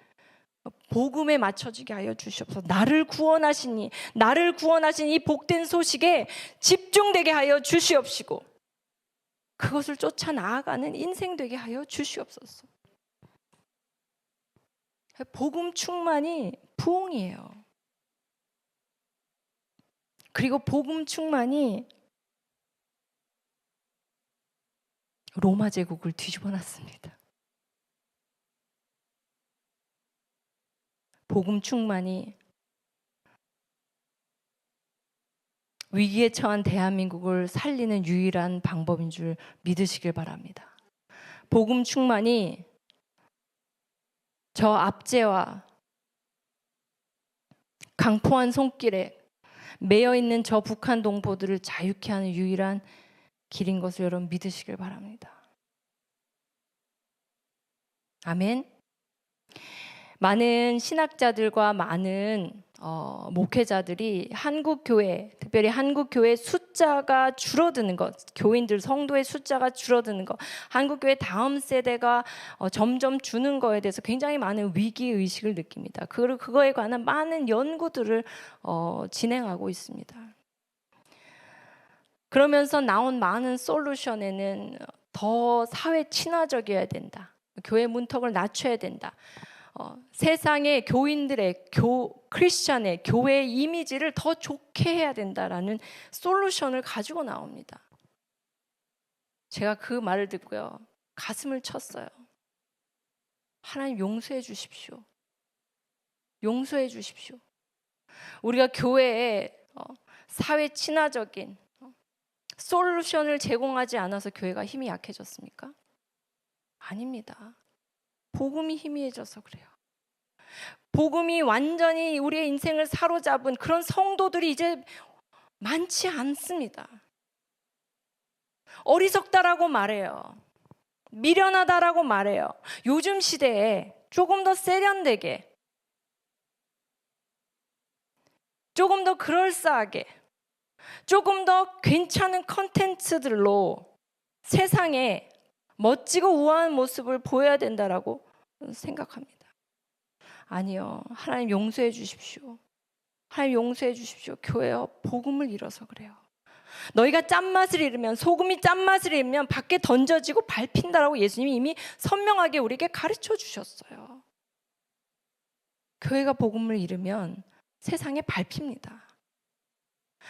복음에 맞춰지게 하여 주시옵소서. 나를 구원하신 이 복된 소식에 집중되게 하여 주시옵시고 그것을 쫓아 나아가는 인생 되게 하여 주시옵소서. 복음 충만이 부흥이에요. 그리고 복음 충만이 로마 제국을 뒤집어 놨습니다. 복음 충만이 위기에 처한 대한민국을 살리는 유일한 방법인 줄 믿으시길 바랍니다. 복음 충만이 저 압제와 강포한 손길에 매여 있는 저 북한 동포들을 자유케 하는 유일한 길인 것을 여러분 믿으시길 바랍니다. 아멘. 많은 신학자들과 많은 목회자들이 한국 교회, 특별히 한국 교회 숫자가 줄어드는 것, 교인들 성도의 숫자가 줄어드는 것, 한국 교회 다음 세대가 점점 주는 거에 대해서 굉장히 많은 위기 의식을 느낍니다. 그거에 관한 많은 연구들을 진행하고 있습니다. 그러면서 나온 많은 솔루션에는 더 사회 친화적이어야 된다. 교회 문턱을 낮춰야 된다. 세상의 교인들의 크리스천의 교회 이미지를 더 좋게 해야 된다라는 솔루션을 가지고 나옵니다. 제가 그 말을 듣고요, 가슴을 쳤어요. 하나님 용서해 주십시오. 용서해 주십시오. 우리가 교회에 사회 친화적인 솔루션을 제공하지 않아서 교회가 힘이 약해졌습니까? 아닙니다. 복음이 희미해져서 그래요. 복음이 완전히 우리의 인생을 사로잡은 그런 성도들이 이제 많지 않습니다. 어리석다라고 말해요. 미련하다라고 말해요. 요즘 시대에 조금 더 세련되게, 조금 더 그럴싸하게, 조금 더 괜찮은 컨텐츠들로 세상에 멋지고 우아한 모습을 보여야 된다라고 생각합니다. 아니요. 하나님 용서해 주십시오. 하나님 용서해 주십시오. 교회여, 복음을 잃어서 그래요. 너희가 짠맛을 잃으면, 소금이 짠맛을 잃으면 밖에 던져지고 밟힌다라고 예수님이 이미 선명하게 우리에게 가르쳐 주셨어요. 교회가 복음을 잃으면 세상에 밟힙니다.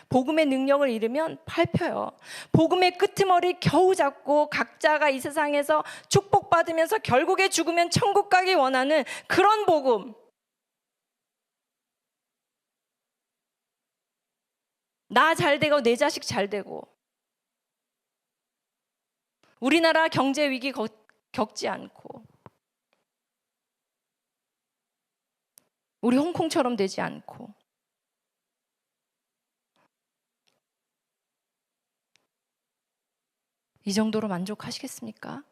복음의 능력을 잃으면 밟혀요. 복음의 끄트머리 겨우 잡고 각자가 이 세상에서 축복받으면서 결국에 죽으면 천국 가기 원하는 그런 복음, 나 잘 되고 내 자식 잘 되고 우리나라 경제 위기 겪지 않고 우리 홍콩처럼 되지 않고 이 정도로 만족하시겠습니까?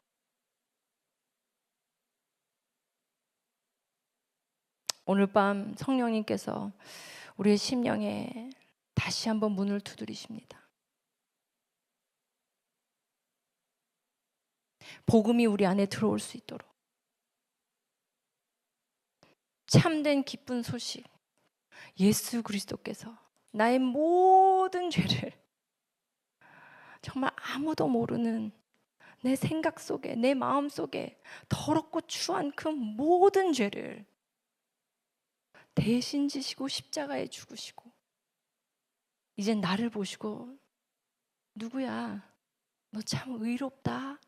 오늘 밤 성령님께서 우리의 심령에 다시 한번 문을 두드리십니다. 복음이 우리 안에 들어올 수 있도록 참된 기쁜 소식, 예수 그리스도께서 나의 모든 죄를 정말 아무도 모르는 내 생각 속에, 내 마음 속에 더럽고 추한 그 모든 죄를 대신 지시고 십자가에 죽으시고 이제 나를 보시고 누구야? 너 참 의롭다.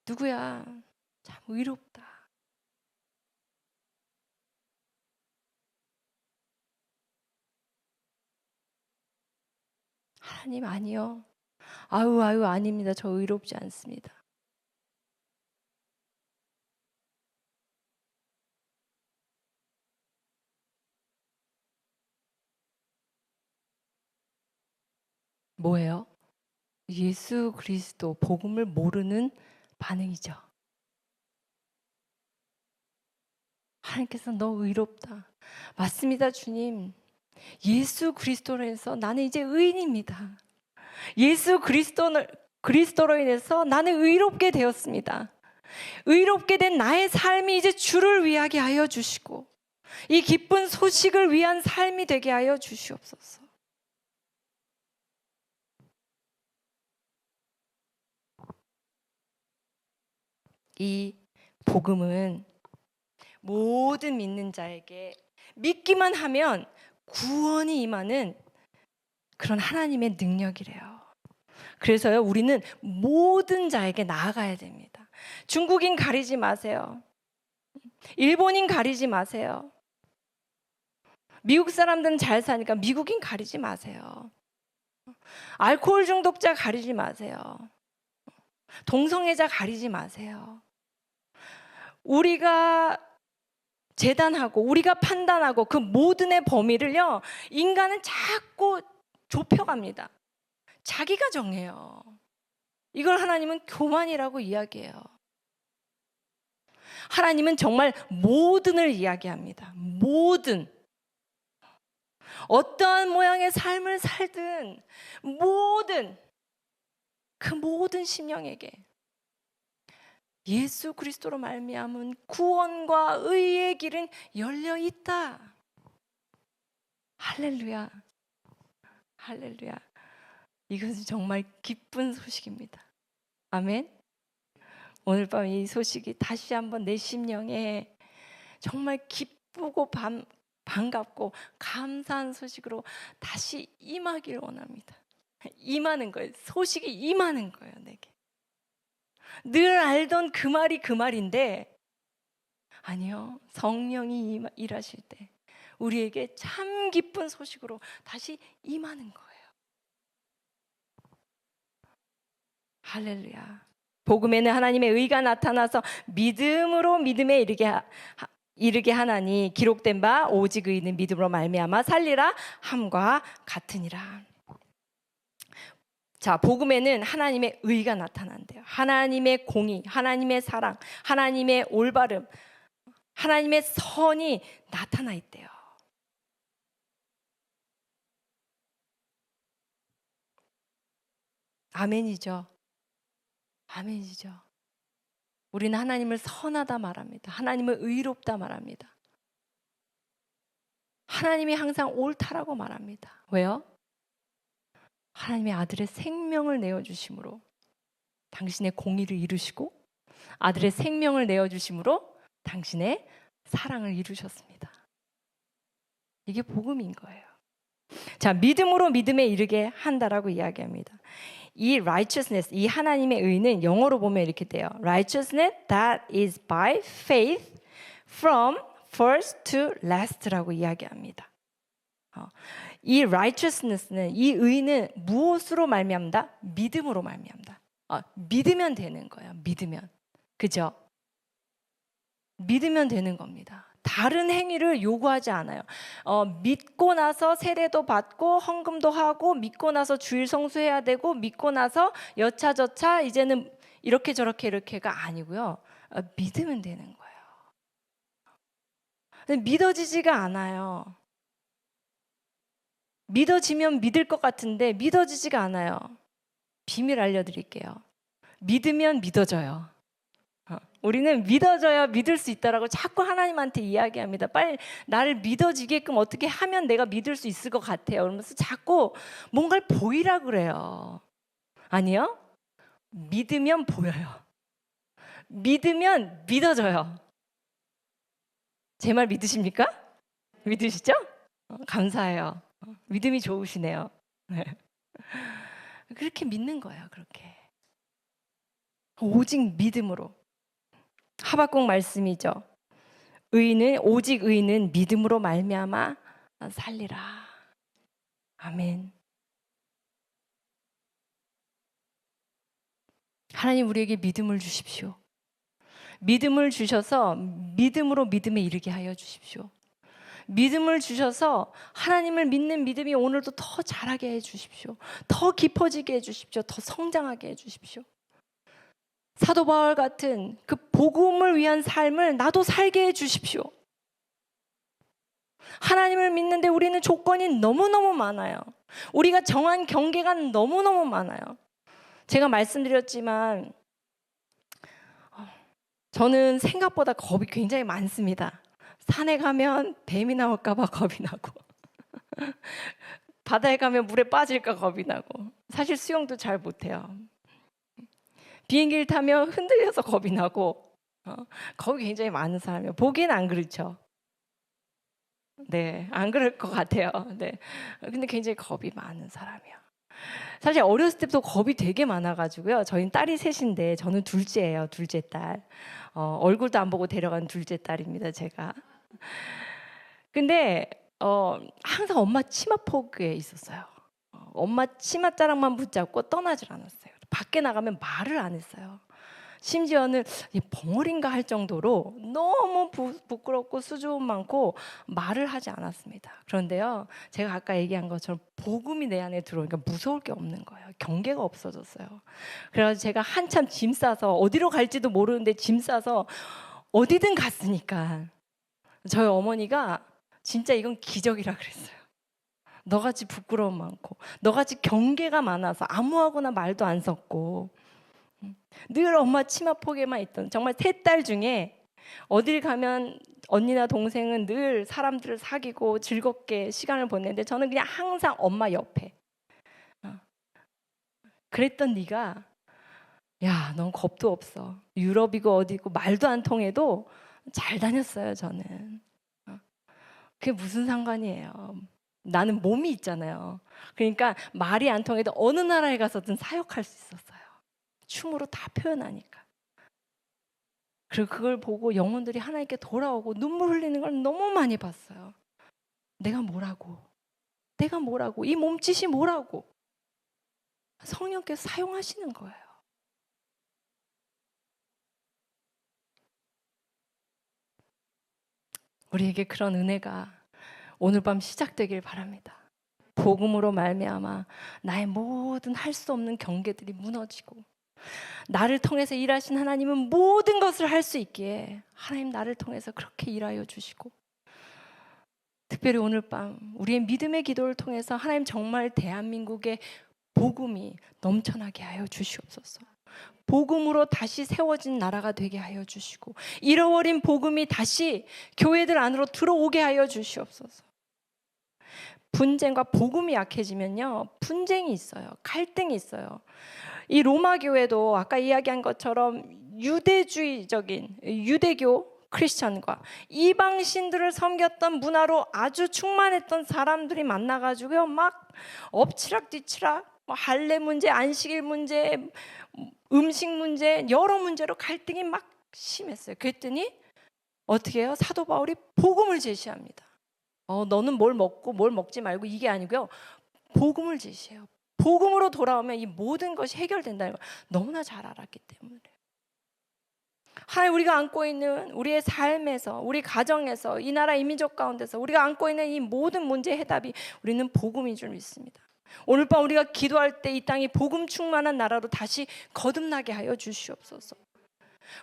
누구야? 참 의롭다. 하나님 아니요. 아유 아닙니다. 저 의롭지 않습니다. 뭐예요? 예수 그리스도 복음을 모르는 반응이죠. 하나님께서 너 의롭다. 맞습니다, 주님. 예수 그리스도로 인해서 나는 이제 의인입니다. 예수 그리스도로 인해서 나는 의롭게 되었습니다. 의롭게 된 나의 삶이 이제 주를 위하게 하여 주시고 이 기쁜 소식을 위한 삶이 되게 하여 주시옵소서. 이 복음은 모든 믿는 자에게 믿기만 하면 구원이 임하는 그런 하나님의 능력이래요. 그래서요, 우리는 모든 자에게 나아가야 됩니다. 중국인 가리지 마세요. 일본인 가리지 마세요. 미국 사람들은 잘 사니까 미국인 가리지 마세요. 알코올 중독자 가리지 마세요. 동성애자 가리지 마세요. 우리가 재단하고 우리가 판단하고 그 모든의 범위를요, 인간은 자꾸 좁혀갑니다. 자기가 정해요. 이걸 하나님은 교만이라고 이야기해요. 하나님은 정말 모든을 이야기합니다. 모든. 어떠한 모양의 삶을 살든 모든, 그 모든 심령에게 예수 그리스도로 말미암은 구원과 의의 길은 열려 있다. 할렐루야. 할렐루야. 이것은 정말 기쁜 소식입니다. 아멘. 오늘 밤 이 소식이 다시 한번 내 심령에 정말 기쁘고 반갑고 감사한 소식으로 다시 임하기를 원합니다. 임하는 거예요. 소식이 임하는 거예요, 내게. 늘 알던 그 말이 그 말인데, 아니요, 성령이 일하실 때 우리에게 참 기쁜 소식으로 다시 임하는 거예요. 할렐루야. 복음에는 하나님의 의가 나타나서 믿음으로 믿음에 이르게 하나니 기록된 바 오직 의인은 믿음으로 말미암아 살리라 함과 같으니라. 자, 복음에는 하나님의 의가 나타난대요. 하나님의 공의, 하나님의 사랑, 하나님의 올바름, 하나님의 선이 나타나 있대요. 아멘이죠. 아멘이죠. 우리는 하나님을 선하다 말합니다. 하나님을 의롭다 말합니다. 하나님이 항상 옳다라고 말합니다. 왜요? 하나님의 아들의 생명을 내어주심으로 당신의 공의를 이루시고 아들의 생명을 내어주심으로 당신의 사랑을 이루셨습니다. 이게 복음인 거예요. 자, 믿음으로 믿음에 이르게 한다라고 이야기합니다. 이 righteousness, 이 하나님의 의는 영어로 보면 이렇게 돼요. Righteousness that is by faith from first to last라고 이야기합니다. 이 righteousness는, 이 의는 무엇으로 말미암다? 믿음으로 말미암다. 믿으면 되는 거예요. 믿으면. 그죠? 믿으면 되는 겁니다. 다른 행위를 요구하지 않아요. 믿고 나서 세례도 받고 헌금도 하고 믿고 나서 주일 성수해야 되고 믿고 나서 여차저차 이제는 이렇게 저렇게 이렇게가 아니고요. 믿으면 되는 거예요. 근데 믿어지지가 않아요. 믿어지면 믿을 것 같은데 믿어지지가 않아요. 비밀 알려드릴게요. 믿으면 믿어져요. 우리는 믿어져야 믿을 수 있다라고 자꾸 하나님한테 이야기합니다. 빨리 나를 믿어지게끔 어떻게 하면 내가 믿을 수 있을 것 같아요. 그러면서 자꾸 뭔가를 보이라 그래요. 아니요. 믿으면 보여요. 믿으면 믿어져요. 제 말 믿으십니까? 믿으시죠? 감사해요. 믿음이 좋으시네요. 그렇게 믿는 거예요. 그렇게. 오직 믿음으로. 하박국 말씀이죠. 오직 의인은 믿음으로 말미암아 살리라. 아멘. 하나님 우리에게 믿음을 주십시오. 믿음을 주셔서 믿음으로 믿음에 이르게 하여 주십시오. 믿음을 주셔서 하나님을 믿는 믿음이 오늘도 더 자라게 해주십시오. 더 깊어지게 해주십시오. 더 성장하게 해주십시오. 사도 바울 같은 그 복음을 위한 삶을 나도 살게 해주십시오. 하나님을 믿는데 우리는 조건이 너무너무 많아요. 우리가 정한 경계가 너무너무 많아요. 제가 말씀드렸지만 저는 생각보다 겁이 굉장히 많습니다. 산에 가면 뱀이 나올까 봐 겁이 나고 바다에 가면 물에 빠질까 겁이 나고 사실 수영도 잘 못해요. 비행기를 타면 흔들려서 겁이 나고 겁이 굉장히 많은 사람이에요. 보기엔 안 그렇죠. 네, 안 그럴 것 같아요. 네, 근데 굉장히 겁이 많은 사람이에요. 사실 어렸을 때부터 겁이 되게 많아가지고요. 저희는 딸이 셋인데 저는 둘째예요. 둘째 딸. 얼굴도 안 보고 데려간 둘째 딸입니다. 제가. 근데 항상 엄마 치마폭에 있었어요. 엄마 치맛자락만 붙잡고 떠나질 않았어요. 밖에 나가면 말을 안 했어요. 심지어는 벙어리인가 할 정도로 너무 부끄럽고 수줍음 많고 말을 하지 않았습니다. 그런데요, 제가 아까 얘기한 것처럼 복음이 내 안에 들어오니까 무서울 게 없는 거예요. 경계가 없어졌어요. 그래서 제가 한참 짐 싸서 어디로 갈지도 모르는데 짐 싸서 어디든 갔으니까 저희 어머니가 진짜 이건 기적이라 그랬어요. 너같이 부끄러움 많고 너같이 경계가 많아서 아무하고나 말도 안 섞고 늘 엄마 치마폭에만 있던 정말 세 딸 중에 어딜 가면 언니나 동생은 늘 사람들을 사귀고 즐겁게 시간을 보내는데 저는 그냥 항상 엄마 옆에. 그랬던 네가 야, 넌 겁도 없어. 유럽이고 어디고 말도 안 통해도 잘 다녔어요. 저는. 그게 무슨 상관이에요. 나는 몸이 있잖아요. 그러니까 말이 안 통해도 어느 나라에 가서든 사역할 수 있었어요. 춤으로 다 표현하니까. 그리고 그걸 보고 영혼들이 하나님께 돌아오고 눈물 흘리는 걸 너무 많이 봤어요. 내가 뭐라고? 이 몸짓이 뭐라고? 성령께서 사용하시는 거예요. 우리에게 그런 은혜가 오늘 밤 시작되길 바랍니다. 복음으로 말미암아 나의 모든 할 수 없는 경계들이 무너지고 나를 통해서 일하신 하나님은 모든 것을 할 수 있기에 하나님 나를 통해서 그렇게 일하여 주시고 특별히 오늘 밤 우리의 믿음의 기도를 통해서 하나님 정말 대한민국의 복음이 넘쳐나게 하여 주시옵소서. 복음으로 다시 세워진 나라가 되게 하여 주시고 잃어버린 복음이 다시 교회들 안으로 들어오게 하여 주시옵소서. 분쟁과 복음이 약해지면요, 분쟁이 있어요. 갈등이 있어요. 이 로마 교회도 아까 이야기한 것처럼 유대주의적인 유대교 크리스천과 이방신들을 섬겼던 문화로 아주 충만했던 사람들이 만나가지고요, 막 엎치락뒤치락 할례 문제, 안식일 문제, 음식 문제, 여러 문제로 갈등이 막 심했어요. 그랬더니 어떻게 해요? 사도 바울이 복음을 제시합니다. 너는 뭘 먹고 뭘 먹지 말고 이게 아니고요, 복음을 제시해요. 복음으로 돌아오면 이 모든 것이 해결된다는 걸 너무나 잘 알았기 때문에 하나님, 우리가 안고 있는 우리의 삶에서, 우리 가정에서, 이 나라 이민족 가운데서 우리가 안고 있는 이 모든 문제의 해답이 우리는 복음인 줄 믿습니다. 오늘 밤 우리가 기도할 때 이 땅이 복음 충만한 나라로 다시 거듭나게 하여 주시옵소서.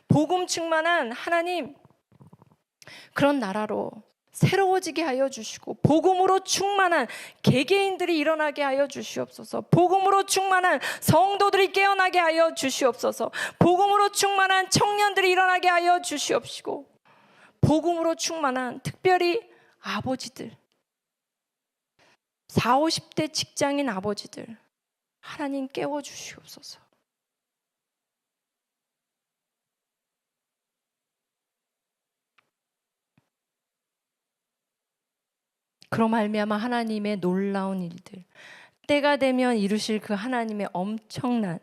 복음 충만한 하나님, 그런 나라로 새로워지게 하여 주시고 복음으로 충만한 개개인들이 일어나게 하여 주시옵소서. 복음으로 충만한 성도들이 깨어나게 하여 주시옵소서. 복음으로 충만한 청년들이 일어나게 하여 주시옵시고 복음으로 충만한 특별히 아버지들, 40, 50대 직장인 아버지들 하나님 깨워주시옵소서. 그로 말미암아 하나님의 놀라운 일들, 때가 되면 이루실 그 하나님의 엄청난,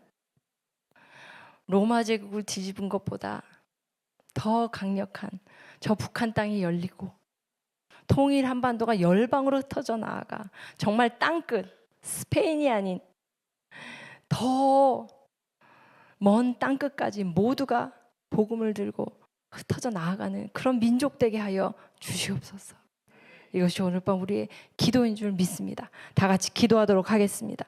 로마 제국을 뒤집은 것보다 더 강력한 저 북한 땅이 열리고 통일 한반도가 열방으로 흩어져 나아가 정말 땅끝, 스페인이 아닌 더 먼 땅끝까지 모두가 복음을 들고 흩어져 나아가는 그런 민족 되게 하여 주시옵소서. 이것이 오늘 밤 우리의 기도인 줄 믿습니다. 다 같이 기도하도록 하겠습니다.